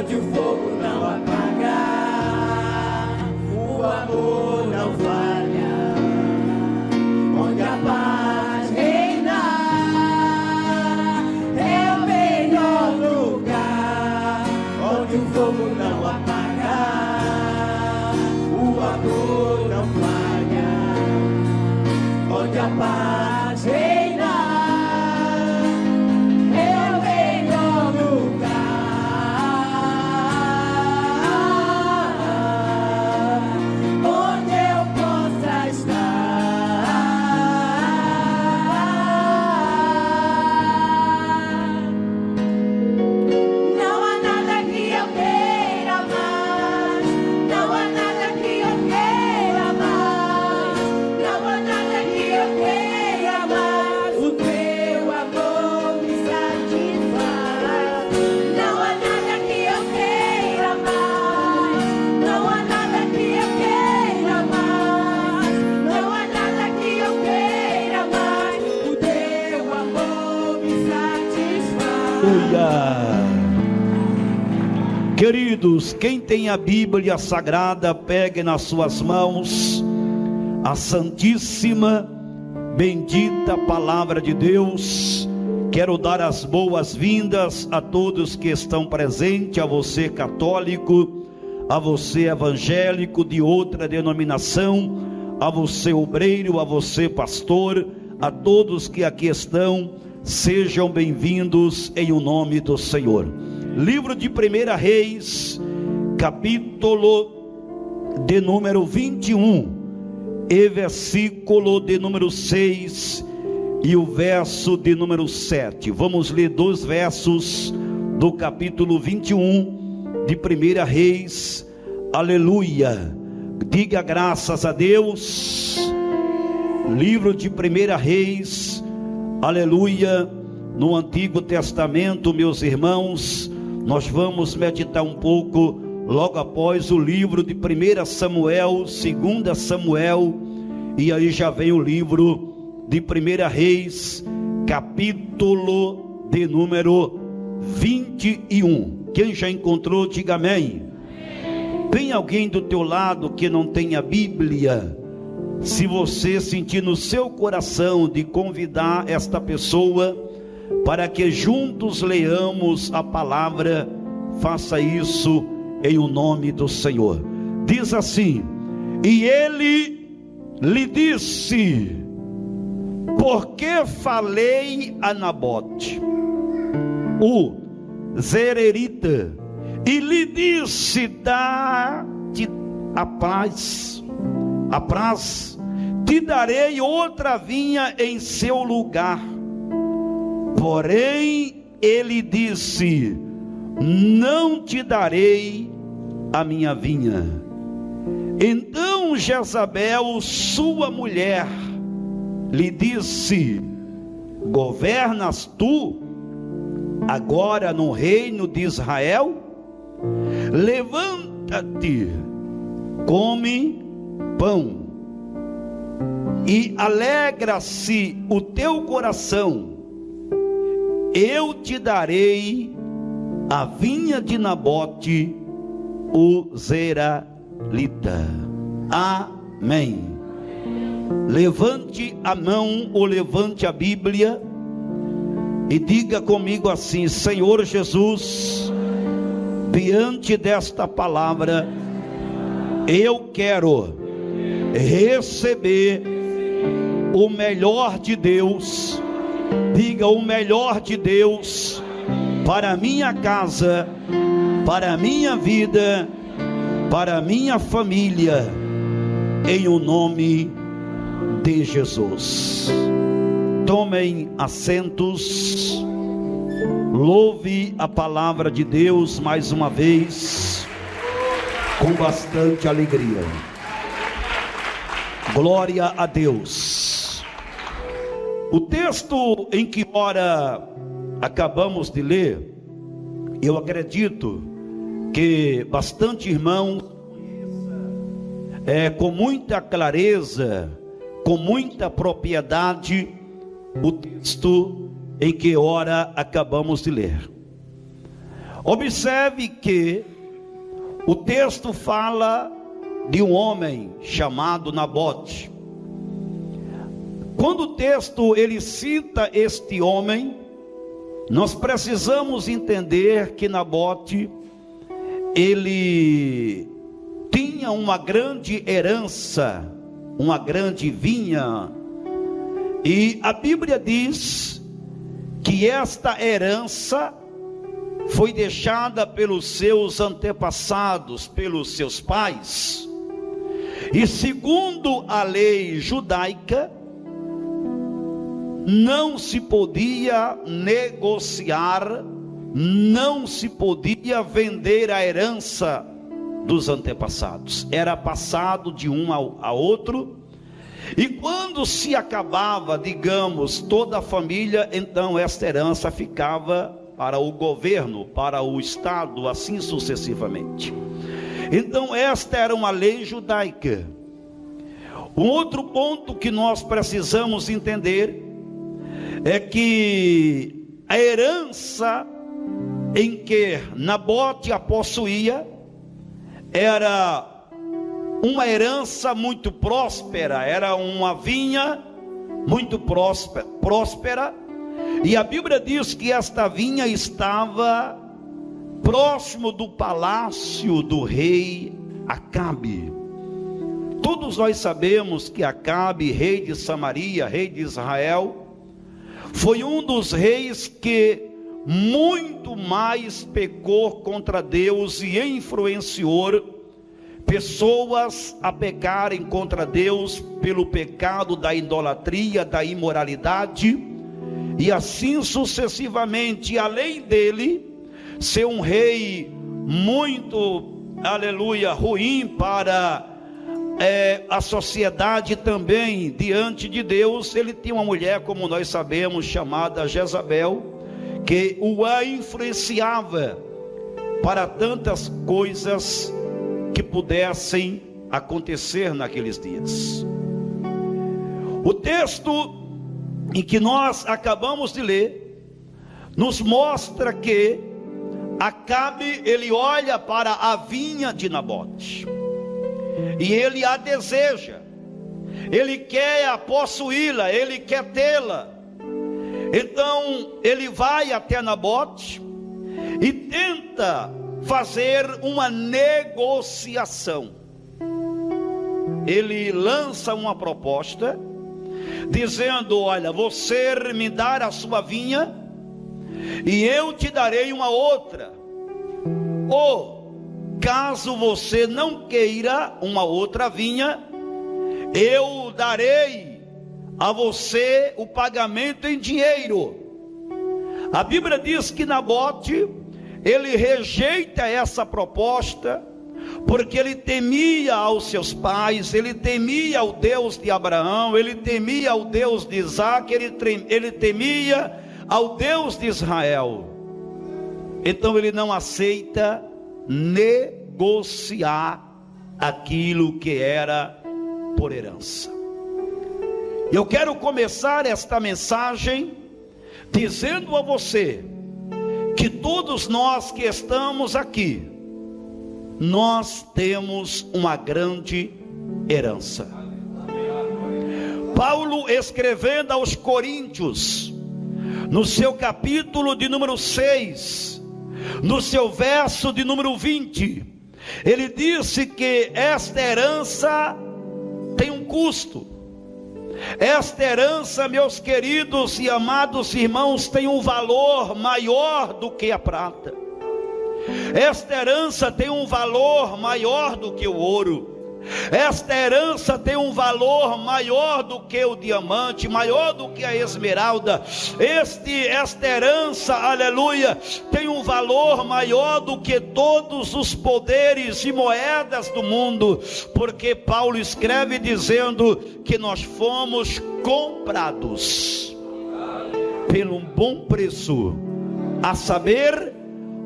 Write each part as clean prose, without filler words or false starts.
onde o fogo não apaga, o amor não falha, onde a paz reina, é o melhor lugar, onde o fogo não apaga, o amor não falha, onde a paz reina, é o melhor lugar, onde eu possa estar. Não há nada que eu queira mais, não há nada que eu queira mais, não há nada que eu queira mais, o teu amor me satisfaz. Não há nada que eu queira mais, não há nada que eu queira mais, não há nada que eu queira mais, o teu amor me satisfaz. Aleluia. Queridos, quem tem a Bíblia Sagrada, pegue nas suas mãos a santíssima, bendita palavra de Deus. Quero dar as boas-vindas a todos que estão presentes, a você católico, a você evangélico de outra denominação, a você obreiro, a você pastor, a todos que aqui estão, sejam bem-vindos em o nome do Senhor. Livro de 1 Reis, capítulo de número 21 e versículo de número 6 e o verso de número 7. Vamos ler 2 versos do capítulo 21 de 1 Reis. Aleluia. Diga graças a Deus. Livro de 1 Reis, aleluia. No Antigo Testamento, meus irmãos, nós vamos meditar um pouco logo após o livro de 1 Samuel, 2 Samuel, e aí já vem o livro de 1 Reis, capítulo de número 21. Quem já encontrou, diga amém. Tem alguém do teu lado que não tem a Bíblia? Se você sentir no seu coração de convidar esta pessoa para que juntos leamos a palavra, faça isso em o nome do Senhor. Diz assim: e ele lhe disse: por que falei a Nabote, o Zererita, e lhe disse: dá-te a paz, te darei outra vinha em seu lugar. Porém ele disse: não te darei a minha vinha. Então Jezabel, sua mulher, lhe disse: governas tu agora no reino de Israel? Levanta-te, come pão, e alegra-se o teu coração. Eu te darei a vinha de Nabote, o Zeralita. Amém. Levante a mão ou levante a Bíblia e diga comigo assim: Senhor Jesus, diante desta palavra, eu quero receber o melhor de Deus. Diga: o melhor de Deus para a minha casa, para a minha vida, para a minha família, em o nome de Jesus. Tomem assentos. Louve a palavra de Deus mais uma vez, com bastante alegria. Glória a Deus. O texto em que ora acabamos de ler, eu acredito que bastante irmãos com muita clareza, com muita propriedade, o texto em que ora acabamos de ler. Observe que o texto fala de um homem chamado Nabote. Quando o texto ele cita este homem, nós precisamos entender que Nabote ele tinha uma grande herança, uma grande vinha, e a Bíblia diz que esta herança foi deixada pelos seus antepassados, pelos seus pais, e segundo a lei judaica, não se podia negociar, não se podia vender a herança dos antepassados, era passado de um a outro, e quando se acabava, digamos, toda a família, então esta herança ficava para o governo, para o Estado, assim sucessivamente. Então esta era uma lei judaica. Um outro ponto que nós precisamos entender é que a herança em que Nabote a possuía era uma herança muito próspera, era uma vinha muito próspera, e a Bíblia diz que esta vinha estava próximo do palácio do rei Acabe. Todos nós sabemos que Acabe, rei de Samaria, rei de Israel, foi um dos reis que muito mais pecou contra Deus e influenciou pessoas a pecarem contra Deus pelo pecado da idolatria, da imoralidade, e assim sucessivamente. Além dele ser um rei muito, aleluia, ruim para a sociedade também diante de Deus, ele tinha uma mulher, como nós sabemos, chamada Jezabel, que o influenciava para tantas coisas que pudessem acontecer naqueles dias. O texto em que nós acabamos de ler nos mostra que Acabe, ele olha para a vinha de Nabote e ele a deseja, ele quer possuí-la, ele quer tê-la. Então ele vai até Nabote e tenta fazer uma negociação. Ele lança uma proposta dizendo: olha, você me dar a sua vinha e eu te darei uma outra, ou caso você não queira uma outra vinha, eu darei a você o pagamento em dinheiro. A Bíblia diz que Nabote, ele rejeita essa proposta, porque ele temia aos seus pais, ele temia ao Deus de Abraão, ele temia ao Deus de Isaac, ele temia ao Deus de Israel. Então ele não aceita negociar aquilo que era por herança. Eu quero começar esta mensagem dizendo a você que todos nós que estamos aqui, nós temos uma grande herança. Paulo, escrevendo aos Coríntios, no seu capítulo de número 6, no seu verso de número 20, ele disse que esta herança tem um custo. Esta herança, meus queridos e amados irmãos, tem um valor maior do que a prata. Esta herança tem um valor maior do que o ouro. Esta herança tem um valor maior do que o diamante, maior do que a esmeralda. Esta herança, aleluia, tem um valor maior do que todos os poderes e moedas do mundo, porque Paulo escreve dizendo que nós fomos comprados pelo bom preço, a saber,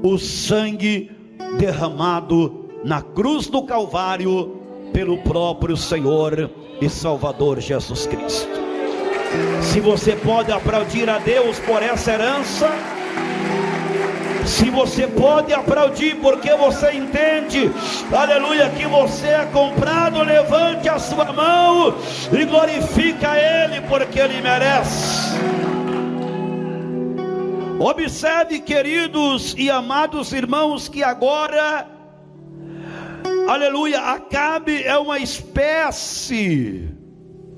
o sangue derramado na cruz do Calvário pelo próprio Senhor e Salvador Jesus Cristo. Se você pode aplaudir a Deus por essa herança, Se você pode aplaudir porque você entende, aleluia, que você é comprado, levante a sua mão e glorifica a Ele, porque Ele merece. Observe, queridos e amados irmãos, que agora, aleluia, Acabe é uma espécie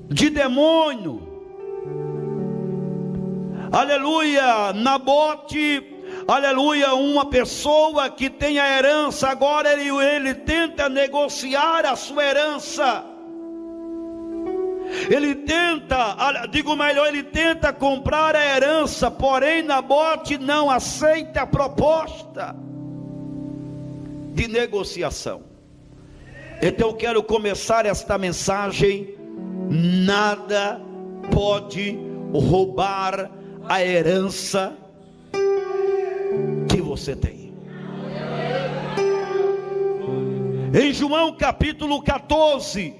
de demônio. Aleluia, Nabote, aleluia, uma pessoa que tem a herança, agora ele tenta negociar a sua herança. Ele tenta comprar a herança, porém Nabote não aceita a proposta de negociação. Então eu quero começar esta mensagem: nada pode roubar a herança que você tem. Em João capítulo 14,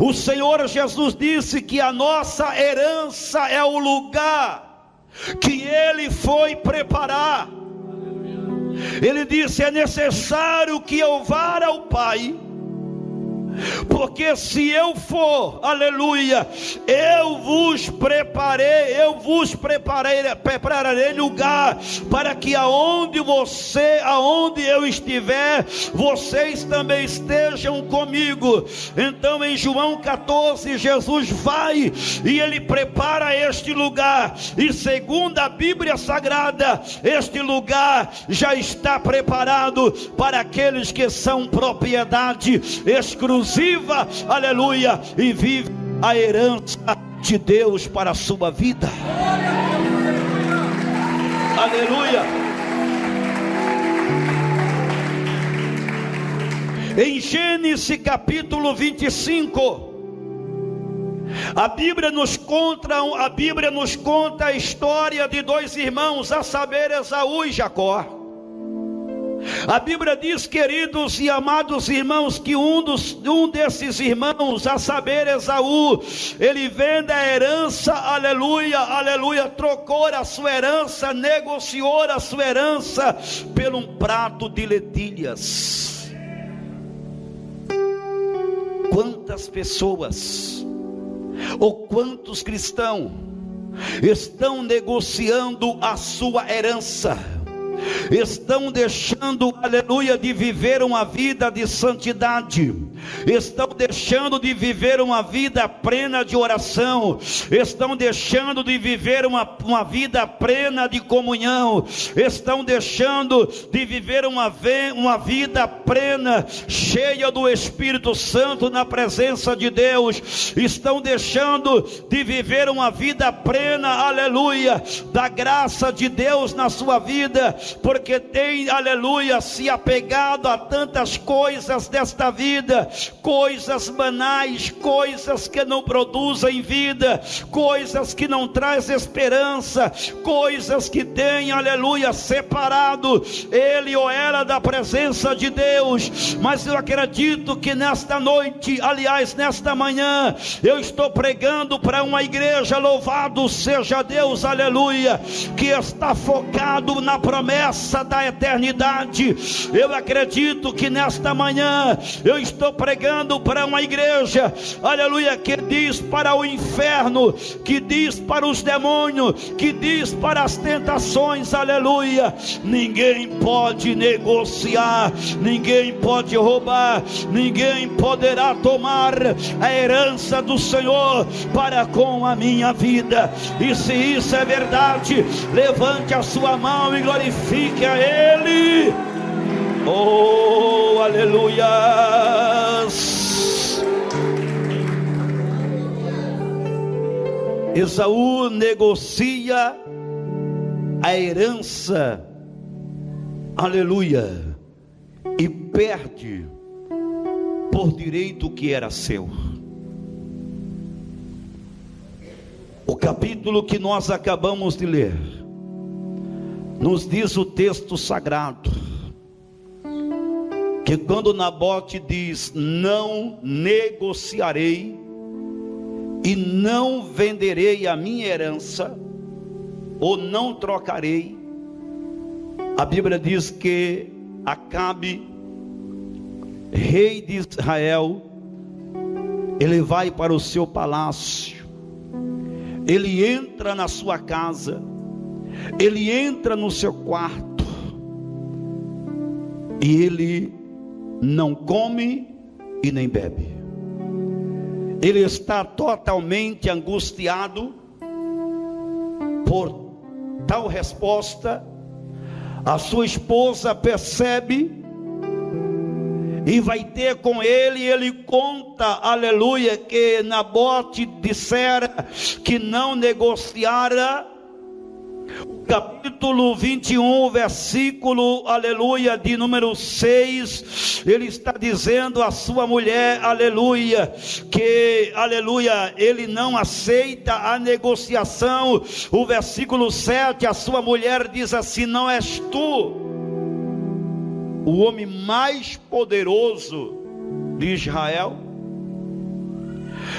o Senhor Jesus disse que a nossa herança é o lugar que Ele foi preparar. Ele disse: é necessário que eu vá ao Pai, porque se eu for, aleluia, eu vos prepararei lugar, para que aonde eu estiver, vocês também estejam comigo. Então em João 14, Jesus vai e Ele prepara este lugar, e segundo a Bíblia Sagrada, este lugar já está preparado para aqueles que são propriedade exclusiva, aleluia, e vive a herança de Deus para a sua vida. Aleluia. Em Gênesis capítulo 25, a Bíblia nos conta a história de dois irmãos, a saber, Esaú e Jacó. A Bíblia diz, queridos e amados irmãos, que um desses irmãos, a saber, Esaú, ele vende a herança, aleluia, trocou a sua herança, negociou a sua herança por um prato de lentilhas. Quantas pessoas, ou quantos cristãos estão negociando a sua herança? Estão deixando, aleluia, de viver uma vida de santidade, estão deixando de viver uma vida plena de oração, estão deixando de viver uma vida plena de comunhão, estão deixando de viver uma vida plena, cheia do Espírito Santo na presença de Deus, estão deixando de viver uma vida plena, aleluia, da graça de Deus na sua vida, porque tem, aleluia, se apegado a tantas coisas desta vida, coisas banais, coisas que não produzem vida, coisas que não trazem esperança, coisas que têm, aleluia, separado ele ou ela da presença de Deus. Mas eu acredito que nesta noite, aliás, nesta manhã, eu estou pregando para uma igreja, louvado seja Deus, aleluia, que está focado na promessa da eternidade. Eu acredito que nesta manhã eu estou pregando para uma igreja, aleluia, que diz para o inferno, que diz para os demônios, que diz para as tentações, aleluia, ninguém pode negociar, ninguém pode roubar, ninguém poderá tomar a herança do Senhor para com a minha vida. E se isso é verdade, levante a sua mão e glorifique a Ele. Oh, aleluia. Esaú negocia a herança, aleluia, e perde por direito que era seu. O capítulo que nós acabamos de ler nos diz o texto sagrado que quando Nabote diz: não negociarei e não venderei a minha herança, ou não trocarei, A Bíblia diz que Acabe, rei de Israel, ele vai para o seu palácio, ele entra na sua casa, ele entra no seu quarto, e ele não come e nem bebe. Ele está totalmente angustiado por tal resposta. A sua esposa percebe e vai ter com ele. Ele conta, aleluia, que Nabote dissera que não negociara. Capítulo 21, versículo, aleluia, de número 6, ele está dizendo à sua mulher, aleluia, que, aleluia, ele não aceita a negociação. O versículo 7, a sua mulher diz assim: não és tu o homem mais poderoso de Israel?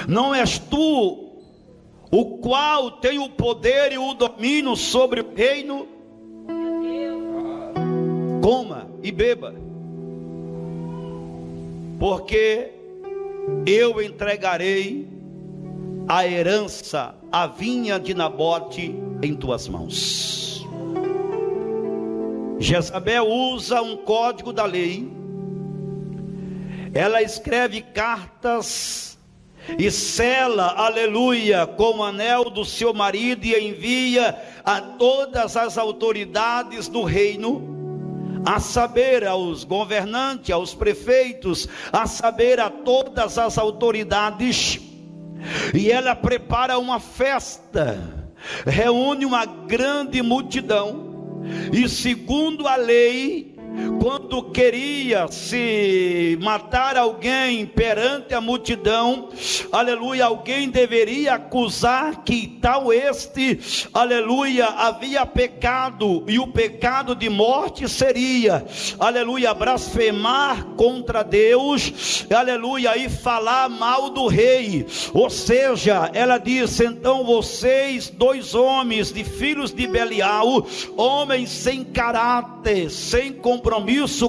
Não és tu o qual tem o poder e o domínio sobre o reino? Coma e beba, porque eu entregarei a herança, a vinha de Nabote em tuas mãos. Jezabel usa um código da lei. Ela escreve cartas e sela, aleluia, com o anel do seu marido, e envia a todas as autoridades do reino, a saber, aos governantes, aos prefeitos, a saber, a todas as autoridades. E ela prepara uma festa, reúne uma grande multidão, e segundo a lei, quando queria se matar alguém perante a multidão, aleluia, alguém deveria acusar que tal aleluia, havia pecado, e o pecado de morte seria, aleluia, blasfemar contra Deus, aleluia, e falar mal do rei. Ou seja, ela disse: então vocês, dois homens de filhos de Belial, homens sem caráter, sem compromisso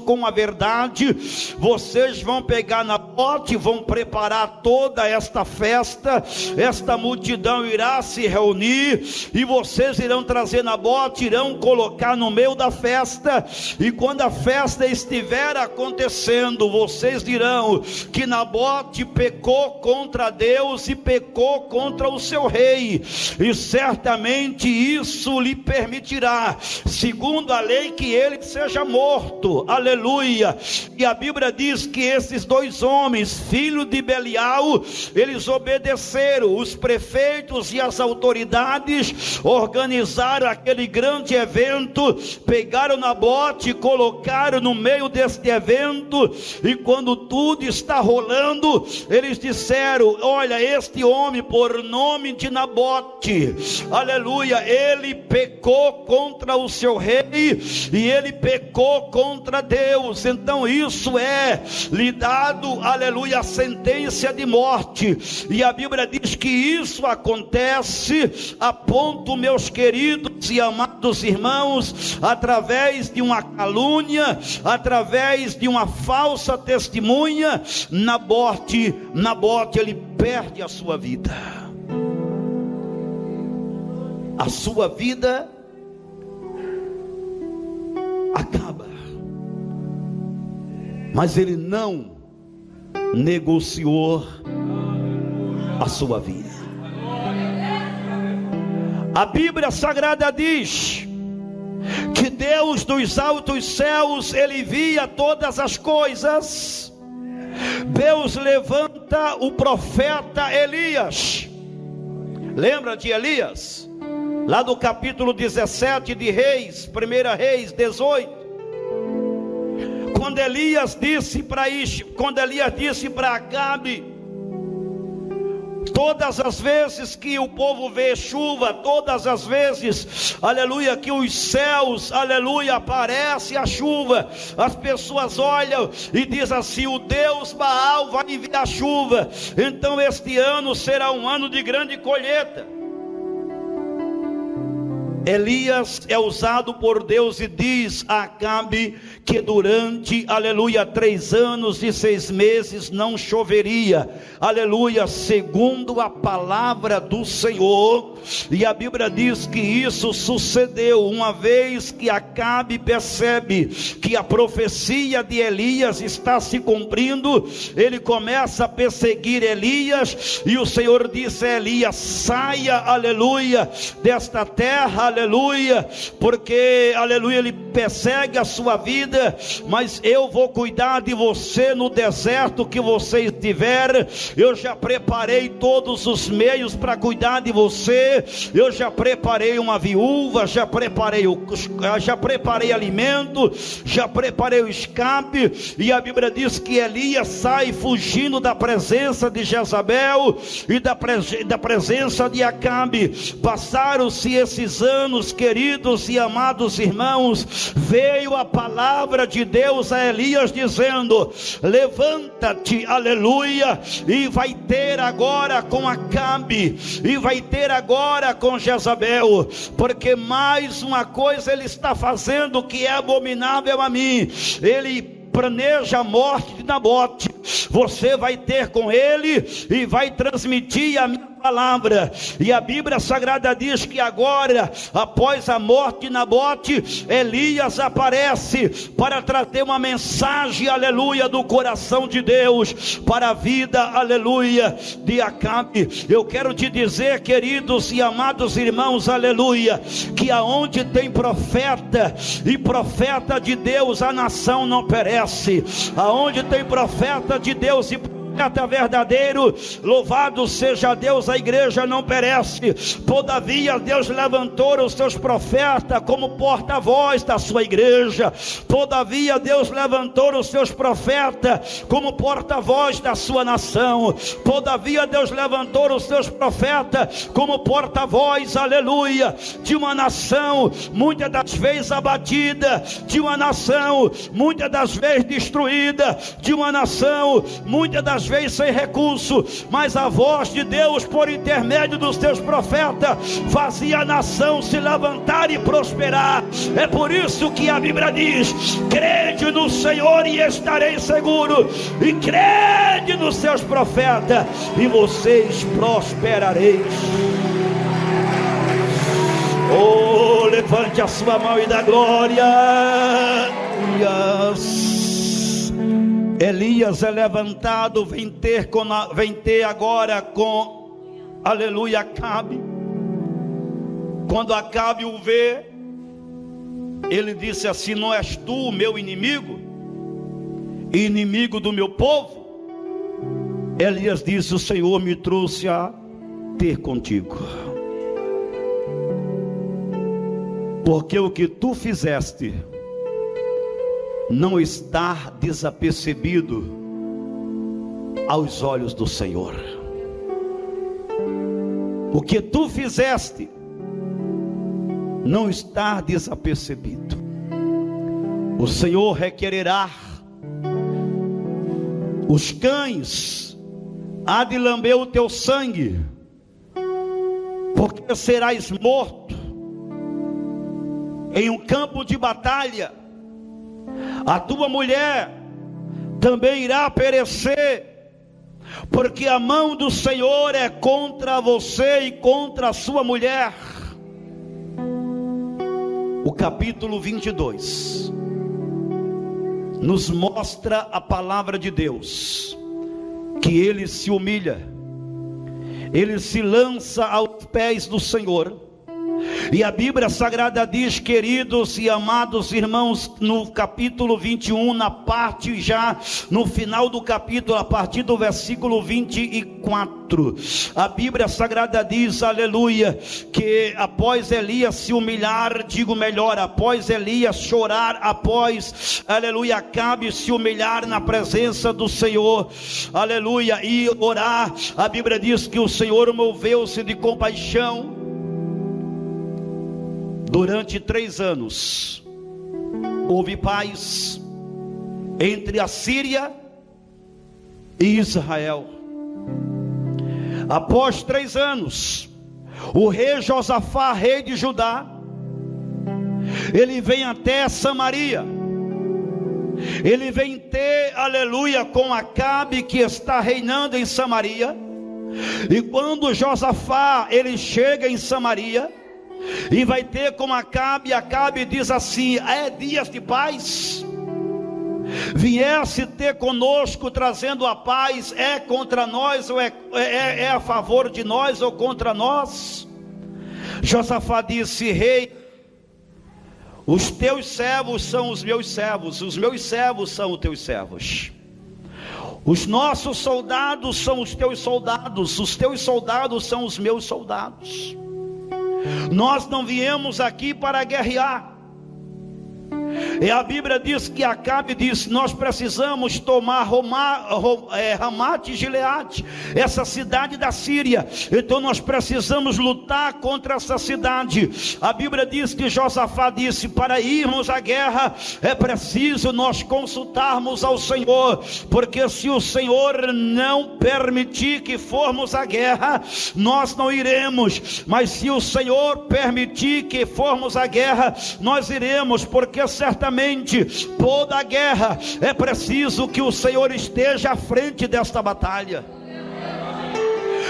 com a verdade, vocês vão pegar Nabote, vão preparar toda esta festa, esta multidão irá se reunir, e vocês irão trazer Nabote, irão colocar no meio da festa, e quando a festa estiver acontecendo, vocês dirão que Nabote pecou contra Deus e pecou contra o seu rei, e certamente isso lhe permitirá, segundo a lei, que ele seja morto. Aleluia. E a Bíblia diz que esses dois homens, filhos de Belial, eles obedeceram. Os prefeitos e as autoridades organizaram aquele grande evento, pegaram Nabote, colocaram no meio deste evento, e quando tudo está rolando, eles disseram: olha, este homem, por nome de Nabote, aleluia, ele pecou contra o seu rei, e ele pecou contra Deus, então isso é lhe dado, aleluia, a sentença de morte. E a Bíblia diz que isso acontece a ponto, meus queridos e amados irmãos, através de uma calúnia, através de uma falsa testemunha. Nabote ele perde a sua vida. A sua vida acaba. Mas ele não negociou a sua vida. A Bíblia Sagrada diz que Deus dos altos céus, ele via todas as coisas. Deus levanta o profeta Elias. Lembra de Elias? Lá do capítulo 17 de Reis, 1 Reis 18. Quando Elias disse para Acabe: todas as vezes que o povo vê chuva, todas as vezes, aleluia, que os céus, aleluia, aparece a chuva, as pessoas olham e dizem assim: o Deus Baal vai enviar chuva, então este ano será um ano de grande colheita. Elias é usado por Deus e diz a Acabe que durante, aleluia, 3 anos e 6 meses não choveria, aleluia, segundo a palavra do Senhor. E a Bíblia diz que isso sucedeu uma vez que Acabe percebe que a profecia de Elias está se cumprindo. Ele começa a perseguir Elias, e o Senhor disse a Elias: saia, aleluia, desta terra, aleluia, porque, aleluia, ele persegue a sua vida, mas eu vou cuidar de você no deserto que você estiver. Eu já preparei todos os meios para cuidar de você. Eu já preparei uma viúva, já preparei alimento, já preparei o escape. E a Bíblia diz que Elias sai fugindo da presença de Jezabel e da presença de Acabe. Passaram-se esses anos, queridos e amados irmãos. Veio a palavra de Deus a Elias dizendo: levanta-te, aleluia, e vai ter agora com Acabe, e vai ter agora com Jezabel, porque mais uma coisa ele está fazendo que é abominável a mim. Ele planeja a morte de Nabote. Você vai ter com ele e vai transmitir a minha palavra. E a Bíblia Sagrada diz que agora, após a morte de Nabote, Elias aparece para trazer uma mensagem, aleluia, do coração de Deus para a vida, aleluia, de Acabe. Eu quero te dizer, queridos e amados irmãos, aleluia, que aonde tem profeta e profeta de Deus, a nação não perece. Aonde tem profeta de Deus e profeta verdadeiro, louvado seja Deus, a igreja não perece. Todavia Deus levantou os seus profetas como porta-voz da sua igreja. Todavia Deus levantou os seus profetas como porta-voz da sua nação. Todavia Deus levantou os seus profetas como porta-voz, aleluia, de uma nação muitas das vezes abatida, de uma nação muitas das vezes destruída, de uma nação muitas das vezes sem recurso, mas a voz de Deus por intermédio dos seus profetas fazia a nação se levantar e prosperar. É por isso que a Bíblia diz: crede no Senhor e estareis seguro, e crede nos seus profetas e vocês prosperareis. Oh, levante a sua mão e dá glória. Elias é levantado, vem ter agora com, aleluia, Acabe. Quando Acabe o vê, ele disse assim: não és tu o meu inimigo, inimigo do meu povo? Elias disse: o Senhor me trouxe a ter contigo, porque o que tu fizeste não está desapercebido aos olhos do Senhor. O que tu fizeste não está desapercebido. O Senhor requererá, os cães há de lamber o teu sangue, porque serás morto em um campo de batalha. A tua mulher também irá perecer, porque a mão do Senhor é contra você e contra a sua mulher. O capítulo 22 nos mostra a palavra de Deus, que ele se humilha, ele se lança aos pés do Senhor. E a Bíblia Sagrada diz, queridos e amados irmãos, no capítulo 21, na parte já no final do capítulo, a partir do versículo 24, a Bíblia Sagrada diz, aleluia, que após Elias se humilhar, digo melhor, após Elias chorar, após, aleluia, Acabe se humilhar na presença do Senhor, aleluia, e orar, a Bíblia diz que o Senhor moveu-se de compaixão. Durante 3 anos houve paz entre a Síria e Israel. Após 3 anos, o rei Josafá, rei de Judá, ele vem até Samaria. Ele vem ter, aleluia, com Acabe, que está reinando em Samaria. E quando Josafá, ele chega em Samaria e vai ter com Acabe, Acabe diz assim: é dias de paz? Viesse ter conosco trazendo a paz, é contra nós ou é a favor de nós ou contra nós? Josafá disse: rei, os teus servos são os meus servos servos são os teus servos. Os nossos soldados são os teus soldados são os meus soldados. Nós não viemos aqui para guerrear. E a Bíblia diz que Acabe disse: nós precisamos tomar Ramate e Gileade, essa cidade da Síria. Então nós precisamos lutar contra essa cidade. A Bíblia diz que Josafá disse: para irmos à guerra é preciso nós consultarmos ao Senhor, porque se o Senhor não permitir que formos à guerra, nós não iremos. Mas se o Senhor permitir que formos à guerra, nós iremos, porque certamente toda a guerra é preciso que o Senhor esteja à frente desta batalha.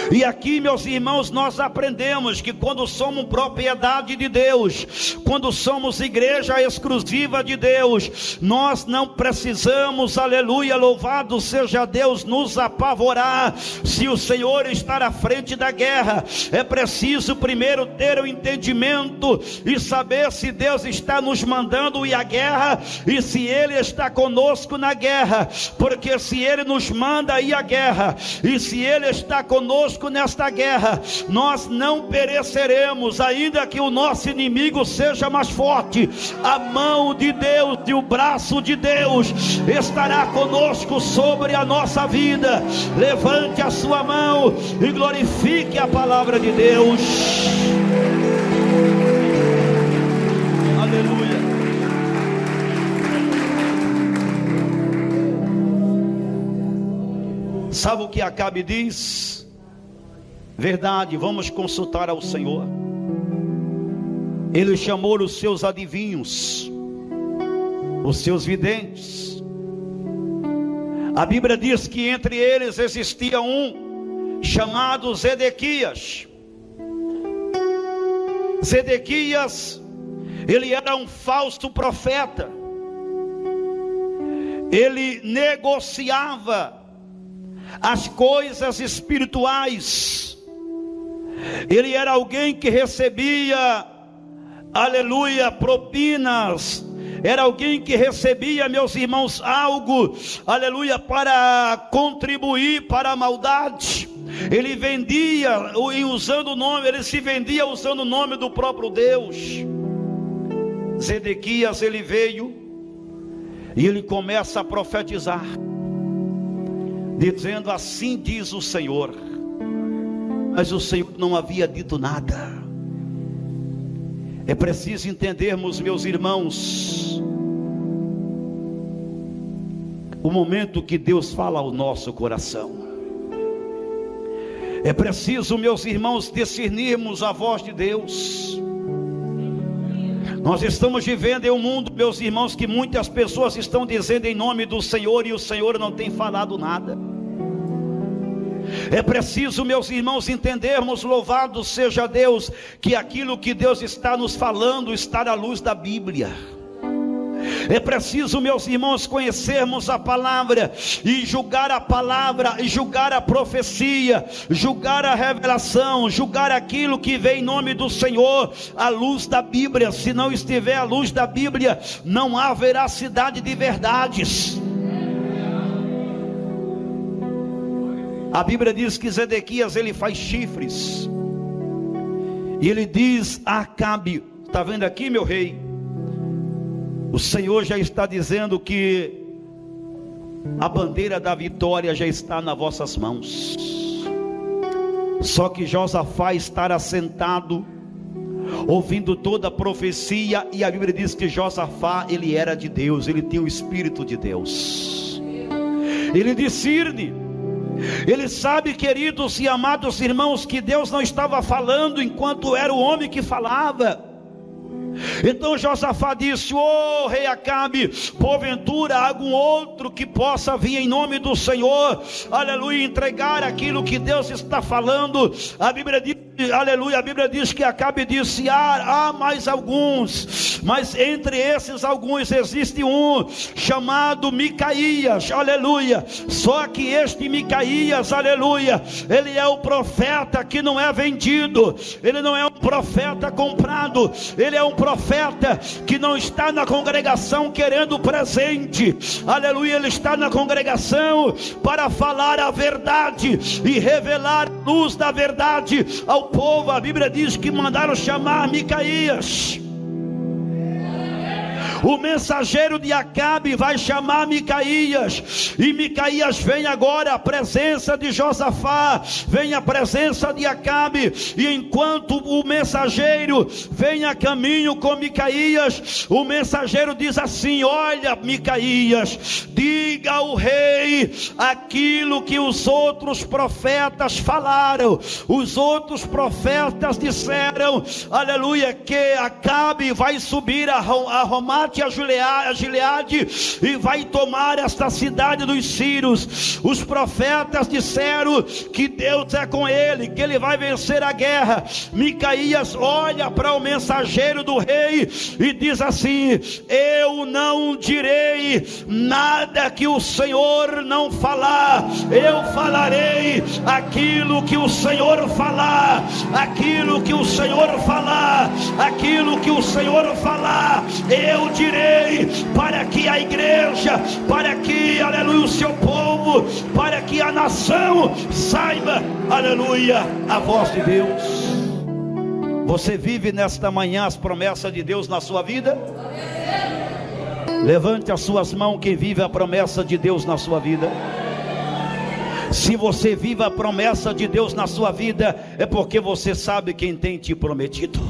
E aqui, meus irmãos, nós aprendemos que quando somos propriedade de Deus, quando somos igreja exclusiva de Deus, nós não precisamos, aleluia, louvado seja Deus, nos apavorar se o Senhor estar à frente da guerra. É preciso primeiro ter o entendimento e saber se Deus está nos mandando ir à guerra e se Ele está conosco na guerra, porque se Ele nos manda ir à guerra e se Ele está conosco nesta guerra, nós não pereceremos, ainda que o nosso inimigo seja mais forte. A mão de Deus e o braço de Deus estará conosco sobre a nossa vida. Levante a sua mão e glorifique a palavra de Deus. Aleluia. Sabe o que Acabe diz? Verdade, vamos consultar ao Senhor. Ele chamou os seus adivinhos, os seus videntes. A Bíblia diz que entre eles existia um chamado Zedequias. Zedequias, ele era um falso profeta. Ele negociava as coisas espirituais. Ele era alguém que recebia, aleluia, propinas. Era alguém que recebia, meus irmãos, algo, aleluia, para contribuir para a maldade. Ele vendia e usando o nome, ele se vendia usando o nome do próprio Deus. Zedequias, ele veio e ele começa a profetizar, dizendo: assim diz o Senhor. Mas o Senhor não havia dito nada. É preciso entendermos, meus irmãos, o momento que Deus fala ao nosso coração. É preciso, meus irmãos, discernirmos a voz de Deus. Nós estamos vivendo em um mundo, meus irmãos, que muitas pessoas estão dizendo em nome do Senhor e o Senhor não tem falado nada. É preciso, meus irmãos, entendermos, louvado seja Deus, que aquilo que Deus está nos falando está à luz da Bíblia. É preciso, meus irmãos, conhecermos a palavra e julgar a palavra, e julgar a profecia, julgar a revelação, julgar aquilo que vem em nome do Senhor à luz da Bíblia. Se não estiver à luz da Bíblia, não há veracidade de verdades. A Bíblia diz que Zedequias, ele faz chifres, e ele diz a Acabe: está vendo aqui, meu rei? O Senhor já está dizendo que a bandeira da vitória já está nas vossas mãos. Só que Josafá está assentado, ouvindo toda a profecia, e a Bíblia diz que Josafá, ele era de Deus, ele tinha o Espírito de Deus. Ele discerne. Ele sabe, queridos e amados irmãos, que Deus não estava falando enquanto era o homem que falava. Então Josafá disse: ô rei Acabe, porventura algum outro que possa vir em nome do Senhor, aleluia, entregar aquilo que Deus está falando? A Bíblia diz, aleluia, a Bíblia diz que Acabe disse: há mais alguns, mas entre esses alguns existe um chamado Micaías, aleluia. Só que este Micaías, aleluia, ele é o profeta que não é vendido, ele não é um profeta comprado, ele é um profeta que não está na congregação querendo presente, aleluia. Ele está na congregação para falar a verdade e revelar a luz da verdade ao povo. A Bíblia diz que mandaram chamar Micaías. O mensageiro de Acabe vai chamar Micaías, e Micaías vem agora à presença de Josafá, vem à presença de Acabe, e enquanto o mensageiro vem a caminho com Micaías, o mensageiro diz assim: olha, Micaías, diga ao rei aquilo que os outros profetas falaram. Os outros profetas disseram, aleluia, que Acabe vai subir a Ramate a Gileade e vai tomar esta cidade dos sírios. Os profetas disseram que Deus é com ele, que ele vai vencer a guerra. Micaías olha para o mensageiro do rei e diz assim: eu não direi nada que o Senhor não falar, eu falarei aquilo que o Senhor falar, aquilo que o Senhor falar, aquilo que o Senhor falar, eu direi, para que a igreja, para que, aleluia, o seu povo, para que a nação saiba, aleluia, a voz de Deus. Você vive nesta manhã as promessas de Deus na sua vida? Levante as suas mãos quem vive a promessa de Deus na sua vida. Se você vive a promessa de Deus na sua vida, é porque você sabe quem tem te prometido.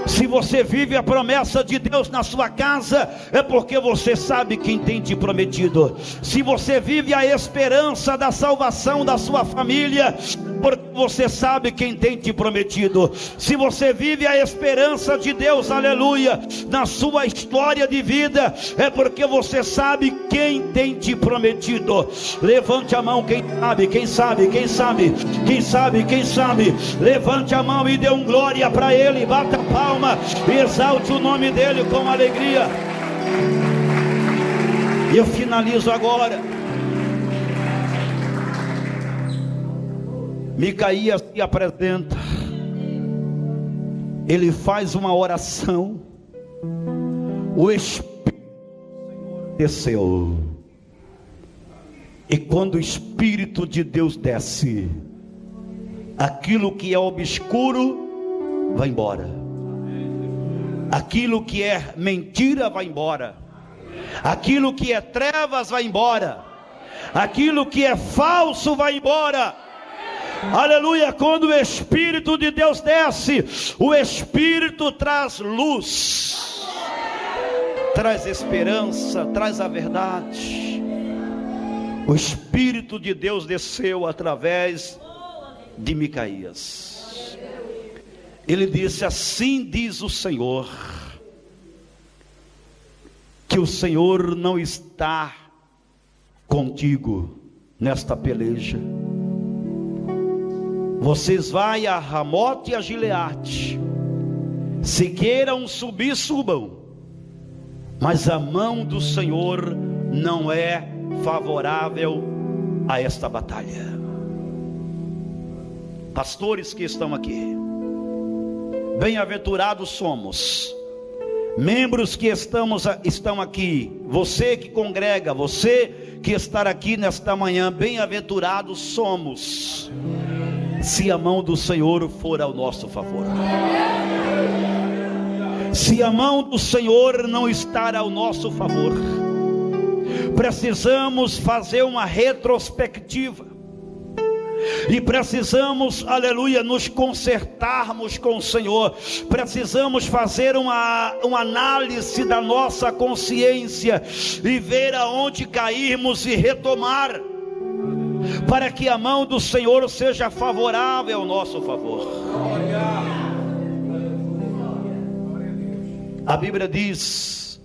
Se você vive a promessa de Deus na sua casa, é porque você sabe quem tem te prometido. Se você vive a esperança da salvação da sua família, porque você sabe quem tem te prometido. Se você vive a esperança de Deus, aleluia, na sua história de vida, é porque você sabe quem tem te prometido. Levante a mão quem sabe, quem sabe, quem sabe, quem sabe, quem sabe. Levante a mão e dê um glória para Ele, bata a palma e exalte o nome dEle com alegria. E eu finalizo agora. Micaías se apresenta, ele faz uma oração, o Espírito desceu, e quando o Espírito de Deus desce, aquilo que é obscuro vai embora, aquilo que é mentira vai embora, aquilo que é trevas vai embora, aquilo que é falso vai embora. Aleluia. Quando o Espírito de Deus desce, o Espírito traz luz, traz esperança, traz a verdade. O Espírito de Deus desceu através de Micaías. Ele disse: assim diz o Senhor, que o Senhor não está contigo nesta peleja. Vocês vão a Ramote e a Gileade, se queiram subir, subam, mas a mão do Senhor não é favorável a esta batalha. Pastores que estão aqui, bem-aventurados somos, membros que estão aqui, você que congrega, você que está aqui nesta manhã, bem-aventurados somos, se a mão do Senhor for ao nosso favor. Se a mão do Senhor não estar ao nosso favor, precisamos fazer uma retrospectiva, e precisamos, aleluia, nos consertarmos com o Senhor. Precisamos fazer uma análise da nossa consciência e ver aonde cairmos e retomar, para que a mão do Senhor seja favorável ao nosso favor. A Bíblia diz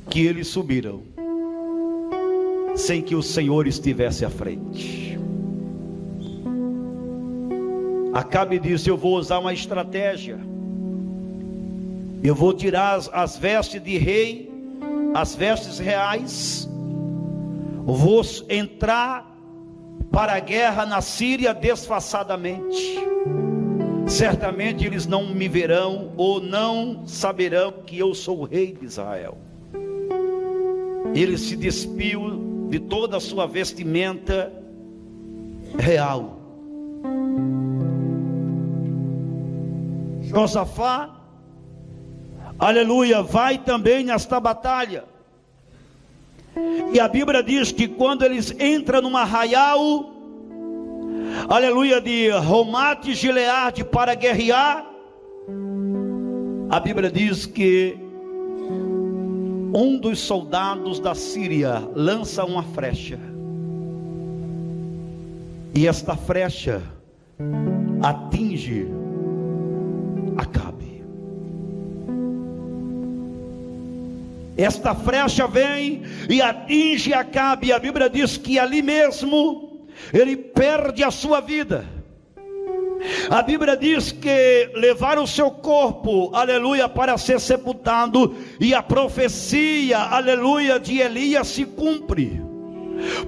que eles subiram sem que o Senhor estivesse à frente. Acabe disse: eu vou usar uma estratégia. Eu vou tirar as vestes de rei, as vestes reais. Vou entrar para a guerra na Síria disfarçadamente. Certamente eles não me verão ou não saberão que eu sou o rei de Israel. Ele se despiu de toda a sua vestimenta real. Josafá, aleluia, vai também nesta batalha. E a Bíblia diz que quando eles entram num arraial, aleluia, de Ramate Gileade para guerrear, a Bíblia diz que um dos soldados da Síria lança uma flecha, e esta flecha atinge Acabe. Esta flecha vem e atinge Acabe, e a Bíblia diz que ali mesmo ele perde a sua vida. A Bíblia diz que levaram o seu corpo, aleluia, para ser sepultado, e a profecia, aleluia, de Elias se cumpre.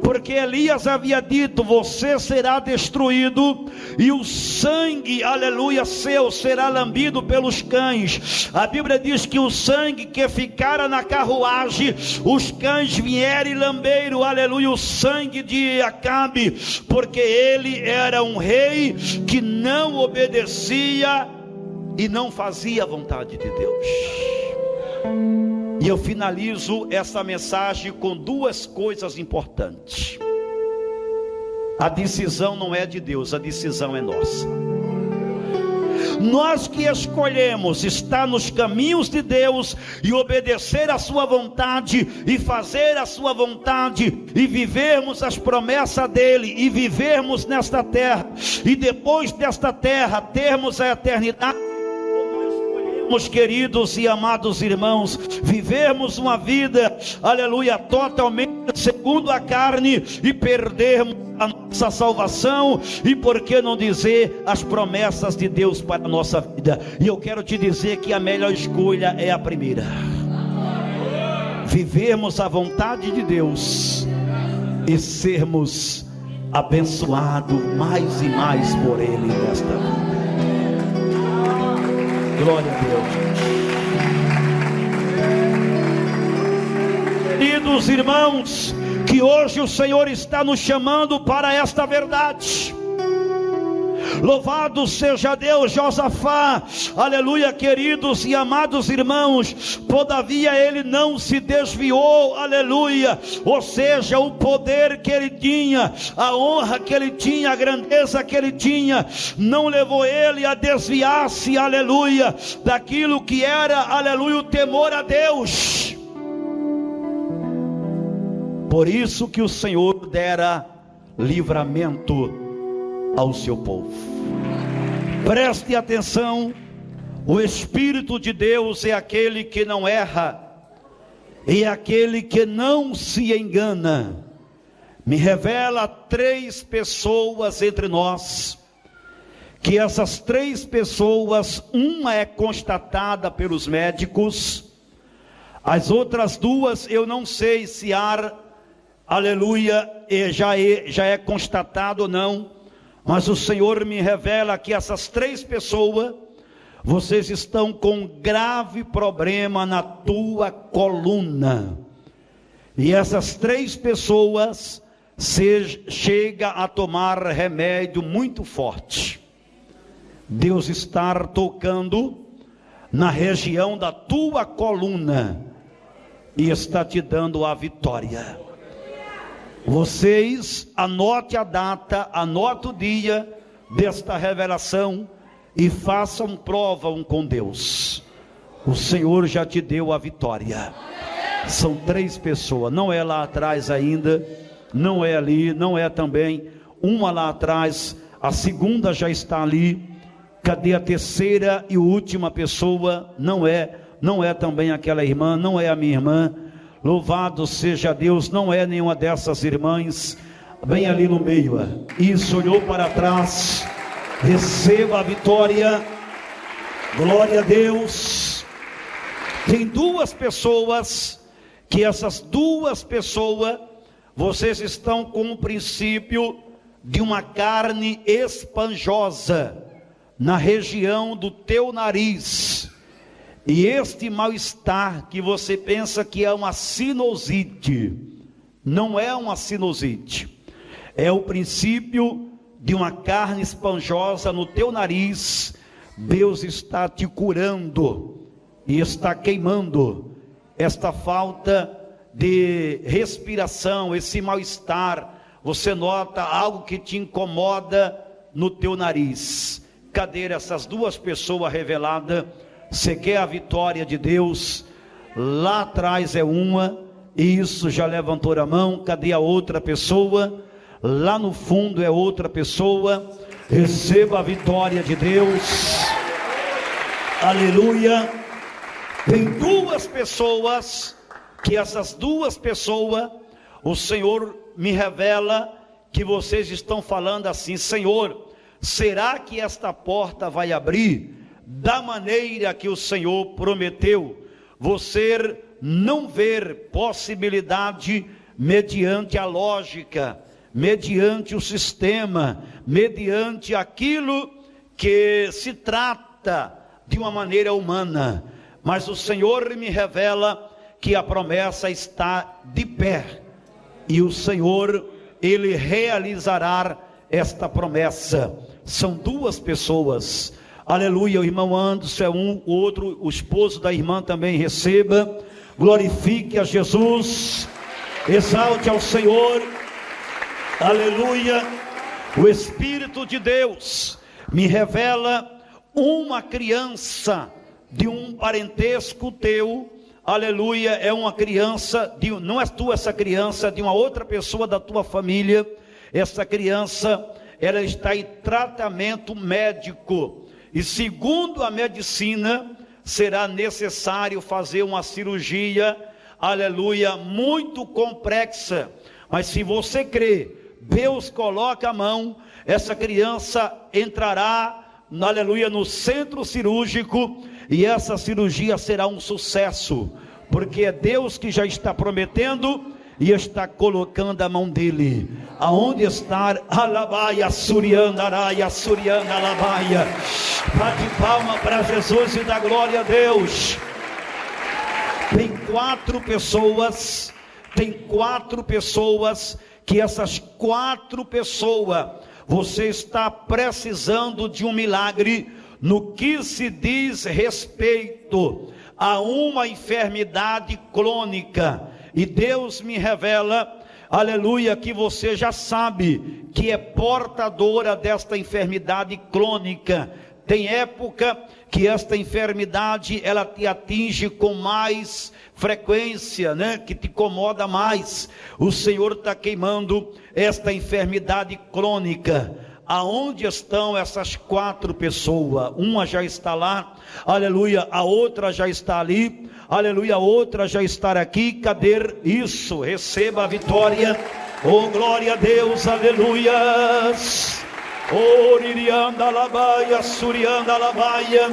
Porque Elias havia dito: você será destruído e o sangue, aleluia, seu será lambido pelos cães. A Bíblia diz que o sangue que ficara na carruagem, os cães vieram e lamberam, aleluia, o sangue de Acabe, porque ele era um rei que não obedecia e não fazia a vontade de Deus. E eu finalizo essa mensagem com duas coisas importantes. A decisão não é de Deus, a decisão é nossa. Nós que escolhemos estar nos caminhos de Deus e obedecer a sua vontade e fazer a sua vontade e vivermos as promessas dele e vivermos nesta terra e depois desta terra termos a eternidade. Meus queridos e amados irmãos, vivermos uma vida, aleluia, totalmente segundo a carne e perdermos a nossa salvação, e por que não dizer as promessas de Deus para a nossa vida? E eu quero te dizer que a melhor escolha é a primeira: vivermos a vontade de Deus e sermos abençoados mais e mais por Ele nesta vida. Glória a Deus. Queridos irmãos, que hoje o Senhor está nos chamando para esta verdade. Louvado seja Deus. Josafá, aleluia, queridos e amados irmãos, todavia ele não se desviou, aleluia, ou seja, o poder que ele tinha, a honra que ele tinha, a grandeza que ele tinha, não levou ele a desviar-se, aleluia, daquilo que era, aleluia, o temor a Deus. Por isso que o Senhor dera livramento ao seu povo. Preste atenção: o Espírito de Deus é aquele que não erra, é aquele que não se engana. Me revela 3 pessoas entre nós, que essas 3 pessoas, uma é constatada pelos médicos, as outras 2 eu não sei se há, aleluia, já é constatado ou não. Mas o Senhor me revela que essas 3 pessoas, vocês estão com um grave problema na tua coluna. E essas 3 pessoas chegam a tomar remédio muito forte. Deus está tocando na região da tua coluna e está te dando a vitória. Vocês anote a data, anote o dia desta revelação e façam prova um com Deus. O Senhor já te deu a vitória. São 3 pessoas, não é lá atrás ainda, não é ali, não é também uma lá atrás, a segunda já está ali. Cadê a terceira e última pessoa? Não é também aquela irmã, não é a minha irmã. Louvado seja Deus, não é nenhuma dessas irmãs. Bem ali no meio, isso, olhou para trás. Receba a vitória. Glória a Deus. Tem duas pessoas, que essas duas pessoas, vocês estão com o princípio de uma carne esponjosa na região do teu nariz. E este mal-estar que você pensa que é uma sinusite, não é uma sinusite, é o princípio de uma carne esponjosa no teu nariz. Deus está te curando e está queimando esta falta de respiração, esse mal-estar. Você nota algo que te incomoda no teu nariz. Cadê essas duas pessoas reveladas? Você quer a vitória de Deus? Lá atrás é uma, isso, já levantou a mão. Cadê a outra pessoa? Lá no fundo é outra pessoa. Receba a vitória de Deus. Aleluia. Tem duas pessoas, que essas duas pessoas, o Senhor me revela que vocês estão falando assim: Senhor, será que esta porta vai abrir da maneira que o Senhor prometeu? Você não ver possibilidade mediante a lógica, mediante o sistema, mediante aquilo que se trata de uma maneira humana. Mas o Senhor me revela que a promessa está de pé, e o Senhor, Ele realizará esta promessa. São duas pessoas. Aleluia. O irmão Anderson é um, o outro, o esposo da irmã também. Receba, glorifique a Jesus, exalte ao Senhor. Aleluia. O Espírito de Deus me revela uma criança de um parentesco teu. Aleluia. É uma criança, não é tua essa criança, de uma outra pessoa da tua família. Essa criança, ela está em tratamento médico, e segundo a medicina, será necessário fazer uma cirurgia, aleluia, muito complexa. Mas se você crê, Deus coloca a mão, essa criança entrará, aleluia, no centro cirúrgico, e essa cirurgia será um sucesso, porque é Deus que já está prometendo e está colocando a mão dele. Aonde está? Alabaia, Suriandaraia, Surianda, Alabaia. Bate palma para Jesus e dá glória a Deus. Tem quatro pessoas, que essas quatro pessoas, você está precisando de um milagre no que se diz respeito a uma enfermidade crônica. E Deus me revela, aleluia, que você já sabe que é portadora desta enfermidade crônica. Tem época que esta enfermidade, ela te atinge com mais frequência, né? Que te incomoda mais. O Senhor está queimando esta enfermidade crônica. Aonde estão essas quatro pessoas? Uma já está lá, aleluia, a outra já está ali, aleluia, a outra já está aqui. Cadê isso? Receba a vitória, oh glória a Deus, aleluias. Oh, Irianda Labaia, Surianda Labaia.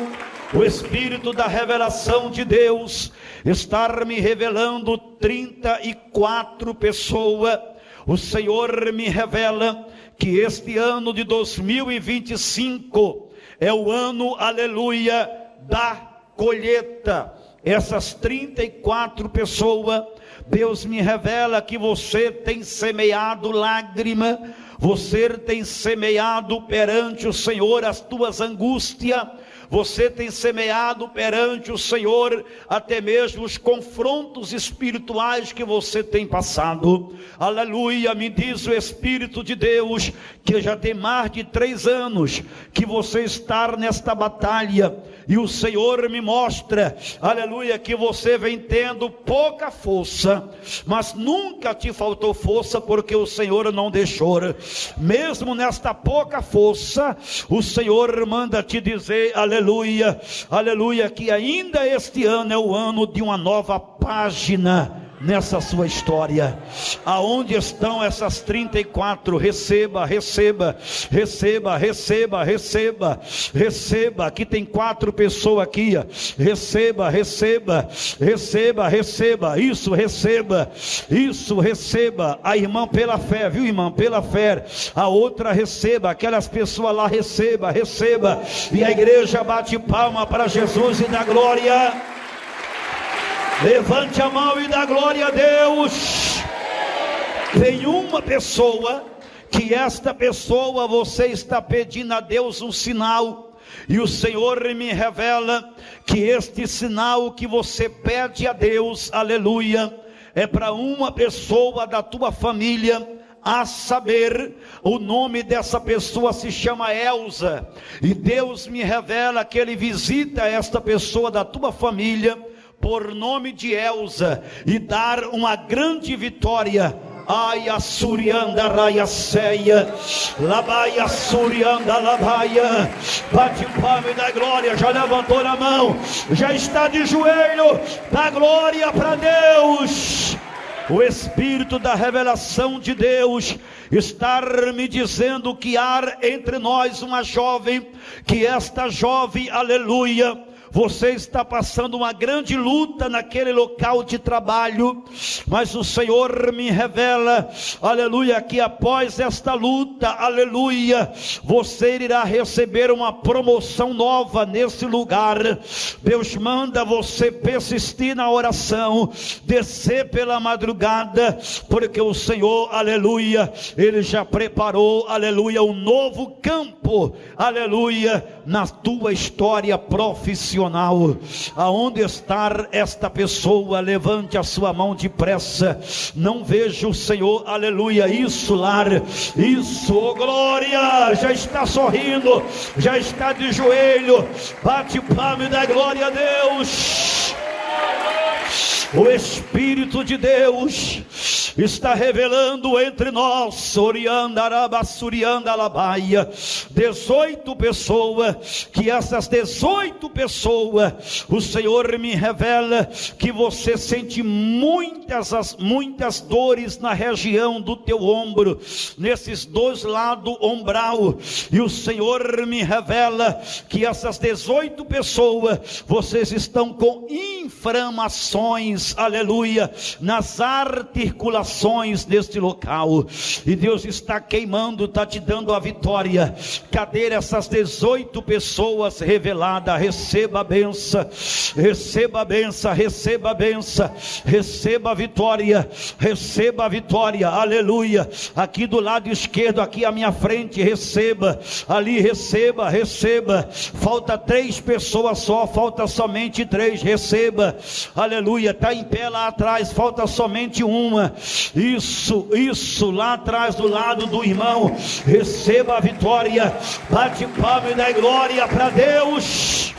O Espírito da revelação de Deus está me revelando 34 pessoas. O Senhor me revela que este ano de 2025 é o ano, aleluia, da colheita. Essas 34 pessoas, Deus me revela que você tem semeado lágrima, você tem semeado perante o Senhor as tuas angústias, você tem semeado perante o Senhor até mesmo os confrontos espirituais que você tem passado. Aleluia, me diz o Espírito de Deus que já tem mais de 3 anos que você está nesta batalha, e o Senhor me mostra, aleluia, que você vem tendo pouca força, mas nunca te faltou força, porque o Senhor não deixou. Mesmo nesta pouca força, o Senhor manda te dizer, aleluia, aleluia, que ainda este ano é o ano de uma nova página nessa sua história. Aonde estão essas 34? Receba, receba, receba, receba, receba, receba. Aqui tem 4 pessoas aqui, ó. Receba, receba, receba, receba. Isso, receba, isso, receba. A irmã pela fé, viu, irmã, pela fé. A outra receba, aquelas pessoas lá, receba, receba. E a igreja bate palma para Jesus e dá glória. Levante a mão e dá glória a Deus. Tem uma pessoa, que esta pessoa você está pedindo a Deus um sinal, e o Senhor me revela que este sinal que você pede a Deus, aleluia, é para uma pessoa da tua família. A saber, o nome dessa pessoa se chama Elza, e Deus me revela que Ele visita esta pessoa da tua família por nome de Elza, e dar uma grande vitória. Ai, a Surianda Raia Ceia, Labaia Surianda Labaia. Bate palma e dá glória. Já levantou na mão, já está de joelho, dá glória para Deus. O Espírito da revelação de Deus está me dizendo que há entre nós uma jovem, que esta jovem, aleluia, você está passando uma grande luta naquele local de trabalho, mas o Senhor me revela, aleluia, que após esta luta, aleluia, você irá receber uma promoção nova nesse lugar. Deus manda você persistir na oração, descer pela madrugada, porque o Senhor, aleluia, Ele já preparou, aleluia, um novo campo, aleluia, na tua história profissional. Aonde está esta pessoa? Levante a sua mão depressa. Não vejo o Senhor, aleluia, isso, lar, isso, oh glória, já está sorrindo, já está de joelho, bate palma e dá glória a Deus. O Espírito de Deus está revelando entre nós, Soriandaraba, Suriandalabaia, 18 pessoas, que essas 18 pessoas, o Senhor me revela que você sente muitas dores na região do teu ombro, nesses 2 lados ombral, e o Senhor me revela que essas 18 pessoas, vocês estão com inflamações, aleluia, nas articulações deste local, e Deus está queimando, está te dando a vitória. Cadê essas 18 pessoas reveladas? Receba a benção, receba a benção, receba a benção, receba a vitória, receba a vitória, aleluia. Aqui do lado esquerdo, aqui à minha frente, receba, ali receba, receba. Falta 3 pessoas só, falta somente 3, receba, aleluia. Está em pé lá atrás, falta somente uma. Isso, lá atrás do lado do irmão, receba a vitória. Bate palma e dá glória para Deus.